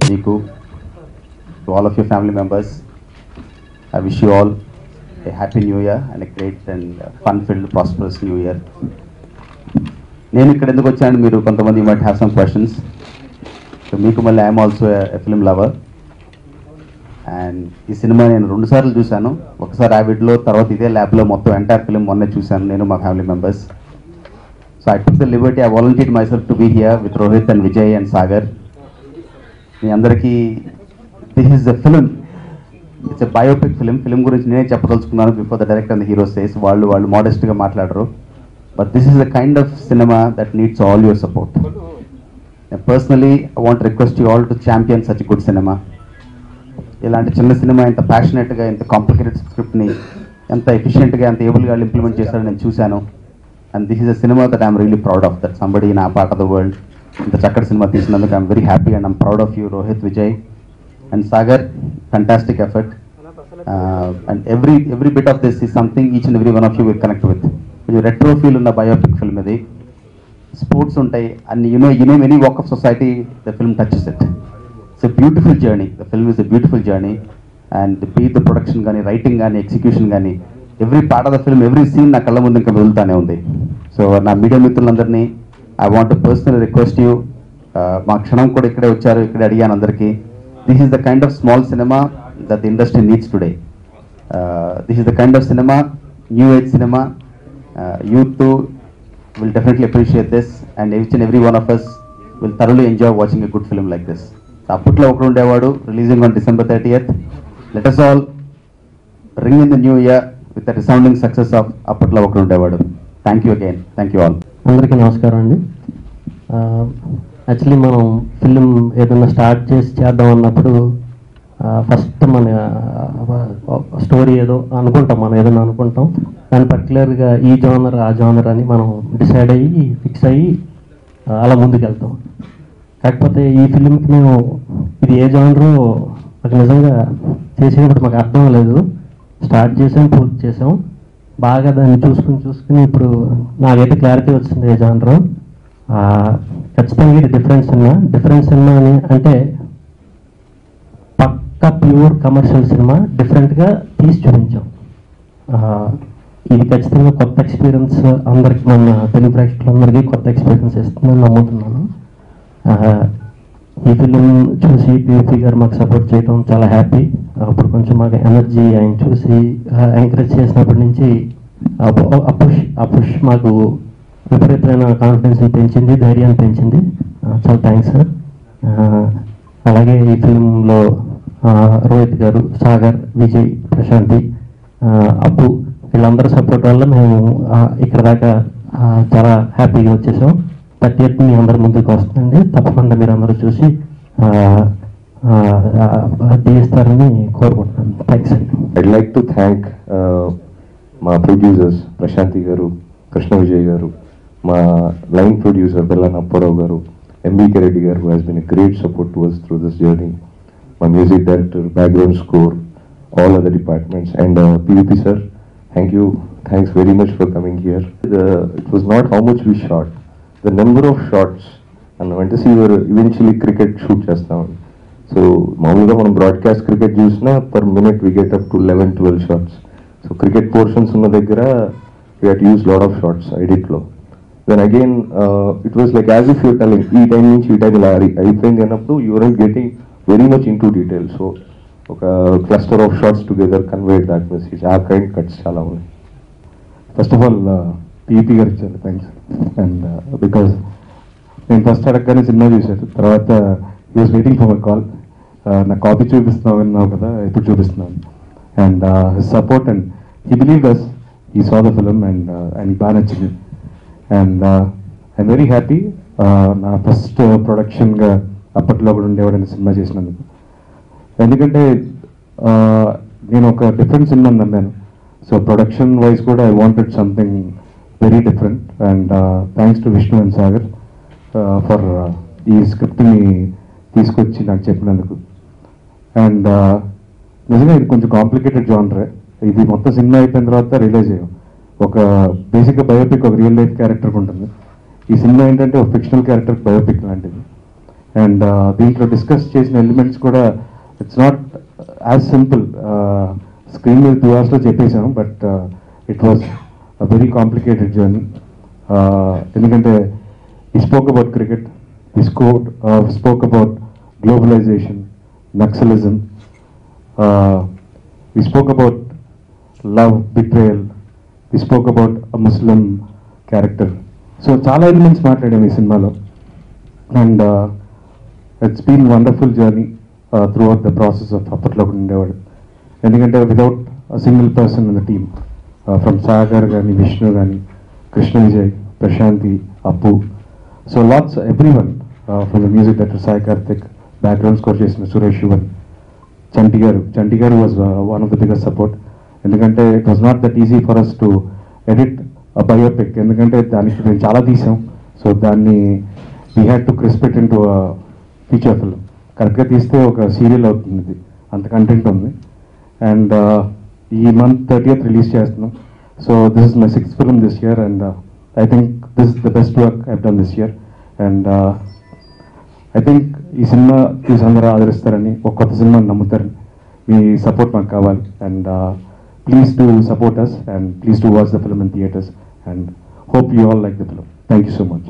Niku, to all of your family members, I wish you all a happy new year and a great and fun-filled, prosperous new year. నేను ఇక్కడ ఎందుకు వచ్చాను మీరు కొంతమంది might have some questions. So మీకు మళ్ళీ I'm also a film lover and ఈ cinema నేను 2 సార్లు చూశాను. ఒకసారి యావిడ్లో, తర్వాత ఇదే ల్యాబ్లో మొత్తం ఎంటైర్ ఫిల్మ్ మొన్నే చూశాను నేను, మా family members. So I took the liberty, I volunteered myself to be here with Rohit and Vijay and Sagar. మీ అందరికీ this is the film, it's a biopic film గురించి నేనే చెప్పదలుచుకున్నాను before the director and the hero says. వాళ్ళు మోడెస్ట్గా మాట్లాడరు. But this is the kind of cinema that needs all your support. Personally I want request you all to champion such good cinema. ఇలాంటి చిన్న cinema ఇంత ప్యాషనెట్గా, ఇంత complicated స్క్రిప్ట్ని ఎంత ఎఫిషియెంట్గా, ఎంత ఏబుల్గా implement చేశారో నేను చూశాను. And this is a cinema that I'm really proud of, that somebody in a part of the world ఇంత చక్కటి సినిమా తీసినందుకు I'm very happy and I'm proud of you Rohit, Vijay and Sagar. Fantastic effort and every bit of this is something each and every one of you will connect with. కొంచెం retro feel ఉన్న biopic film ఇది. Sports ఉంటాయి అన్ని, you know any walk of society the film touches it. It's a beautiful journey, the film is a beautiful journey. And the production కానీ, writing కానీ, execution కానీ, every part of the film, every scene నా కళ్ళ ముందు ఇంకా వెళ్తానే ఉంది. So నా మీడియా మిత్రులందరినీ I want personal request you, మా క్షణం కూడా ఇక్కడే వచ్చారు, ఇక్కడే అడిగాను అందరికీ. This is the kind of small cinema that the industry needs today. This is the kind of cinema, new age cinema. Youth will definitely appreciate this, and each and every one of us will thoroughly enjoy watching a good film like this. Apputlo okru undevadu, releasing on December 30th. Let us all ring in the new year with the resounding success of Apputlo okru undevadu. Thank you again. Thank you all. అందరికీ నమస్కారం అండి. Actually మనం film ఏదైనా start చేద్దాం అన్నప్పుడు first మన story ఏదో అనుకుంటాం, మనం ఏదైనా అనుకుంటాం, దాని పర్టికులర్గా ఈ జోనర్ ఆ జోనర్ అని మనం డిసైడ్ అయ్యి ఫిక్స్ అయ్యి అలా ముందుకు వెళ్తాం. కాకపోతే ఈ ఫిలింకి మేము ఇది ఏ జోనరో మాకు నిజంగా చేసేటప్పుడు మాకు అర్థం లేదు. స్టార్ట్ చేసాం, పూర్తి చేసాం, బాగా దాన్ని చూసుకుని ఇప్పుడు నాకైతే క్లారిటీ వచ్చింది ఏ జోనరో. ఖచ్చితంగా ఇది డిఫరెంట్ సినిమా అని అంటే పక్కా ప్యూర్ కమర్షియల్ సినిమా, డిఫరెంట్గా తీసి చూపించాం. ఇది ఖచ్చితంగా కొత్త ఎక్స్పీరియన్స్ అందరికి, మన తెలుగు ప్రేక్షకులందరికీ కొత్త ఎక్స్పీరియన్స్ ఇస్తుందని నమ్ముతున్నాను. ఈ ఫిలిం చూసి పిఓపి గారు మాకు సపోర్ట్ చేయడం చాలా హ్యాపీ. అప్పుడు కొంచెం మాకు ఎనర్జీ ఆయన చూసి ఎంకరేజ్ చేసినప్పటి నుంచి ఆ పుష్ మాకు విపరీతమైన కాన్ఫిడెన్స్ పెంచింది, ధైర్యాన్ని పెంచింది. చాలా థ్యాంక్స్ సార్. అలాగే ఈ ఫిలింలో రోహిత్ గారు, సాగర్, విజయ్, ప్రశాంతి, అప్పు వీళ్ళందరూ సపోర్ట్ వల్ల మేము ఇక్కడ దాకా చాలా హ్యాపీగా వచ్చేసాం. 30th మీ అందరి ముందుకు వస్తుందండి. తప్పకుండా మీరు అందరూ చూసి తీస్తారని కోరుకుంటున్నాను. థ్యాంక్స్ అండి. ఐడ్ లైక్ టు థ్యాంక్ మా ప్రొడ్యూసర్స్ ప్రశాంతి గారు, కృష్ణ విజయ్ గారు, మా లైన్ ప్రొడ్యూసర్ బెల్లాన అప్పారావు గారు, MBK Reddy garu, who has been a great support to us through this journey, my music director, background score, all other departments, and PUP sir, thanks very much for coming here. It was not how much we shot, the number of shots, and when to see we were eventually cricket shoot chestam. So మామూలుగా మనం broadcast cricket చూసినా per minute we get up to 11-12 shots. So cricket portions ఉన్న దగ్గర we had to use lot of shots edit లో. Then again it was like as if you're telling ఈ time నుంచి ఈ time ఇలా అయిపోయింది అన్నప్పుడు you weren't getting very much into detail. So ఒక cluster of shorts together conveyed that message. ఆ kind cuts చాలా ఉన్నాయి. ఫస్ట్ ఆఫ్ ఆల్ పీపీ గారికి చాలా థ్యాంక్స్. అండ్ బికాజ్ నేను ఫస్ట్ అడగగానే సినిమా చూశాను, తర్వాత he was waiting for my call. నాకు కాపీ చూపిస్తున్నావు అన్నావు కదా, ఇప్పుడు చూపిస్తున్నాను. And his support and he believe us, he saw the film and ఆయనకి బాగా నచ్చింది. And I'm very happy. నా ఫస్ట్ ప్రొడక్షన్గా అప్పట్లో కూడా ఉండేవాడని సినిమా చేసినందుకు. ఎందుకంటే నేను ఒక డిఫరెంట్ సినిమా నమ్మాను. సో ప్రొడక్షన్ వైజ్ కూడా I wanted something very different. And thanks to Vishnu and Sagar for ఈ స్క్రిప్ట్ని తీసుకొచ్చి నాకు చెప్పినందుకు. అండ్ నిజంగా ఇది కొంచెం కాంప్లికేటెడ్ జానరే. ఇది మొత్తం సినిమా అయిపోయిన తర్వాత రియలైజ్ అయ్యాం, ఒక బేసిక్గా బయోపిక్ ఒక రియల్ లైఫ్ క్యారెక్టర్కి ఉంటుంది. ఈ సినిమా ఏంటంటే ఒక ఫిక్షనల్ క్యారెక్టర్ బయోపిక్ లాంటిది. అండ్ దీంట్లో డిస్కస్ చేసిన ఎలిమెంట్స్ కూడా it's not as simple. Screen మీద 2 hours చెప్పేసాం, but it was a very complicated journey. ఎందుకంటే we spoke about cricket, we spoke about globalisation, naxalism, we spoke about love, betrayal, we spoke about a Muslim character. So చాలా elements మాట్లాడాము ఈ సినిమాలో. And it's been wonderful journey throughout the process of అప్పట్లో ఉండేవాడు. ఎందుకంటే without a single person in the team, from Sagar కానీ, విష్ణు కానీ, Krishna Vijay, Prashanti, Appu, so lots every one from the music director Sai Karthik, background score చేసిన Suresh Sivan, Chanti garu was one of the biggest support. ఎందుకంటే it was not that easy for us to edit a biopic, ఎందుకంటే దానికి మేము చాలా తీసాం. So దాన్ని we had to crisp it in to feature film. కరెక్ట్గా తీస్తే ఒక సీరియల్ అవుతుంది, ఇది అంత కంటెంట్ ఉంది. అండ్ ఈ మంత్ 30th రిలీజ్ చేస్తున్నాం. So this is my 6th film this year, and I think this is the best work I done this year. And I think ఈ సినిమా చూసి అందరూ ఆదరిస్తారని, ఒక కొత్త సినిమాని నమ్ముతారని, మీ సపోర్ట్ మాకు కావాలి. And please do support us, and please do watch the film in theatres, and hope you all like the film. Thank you so much.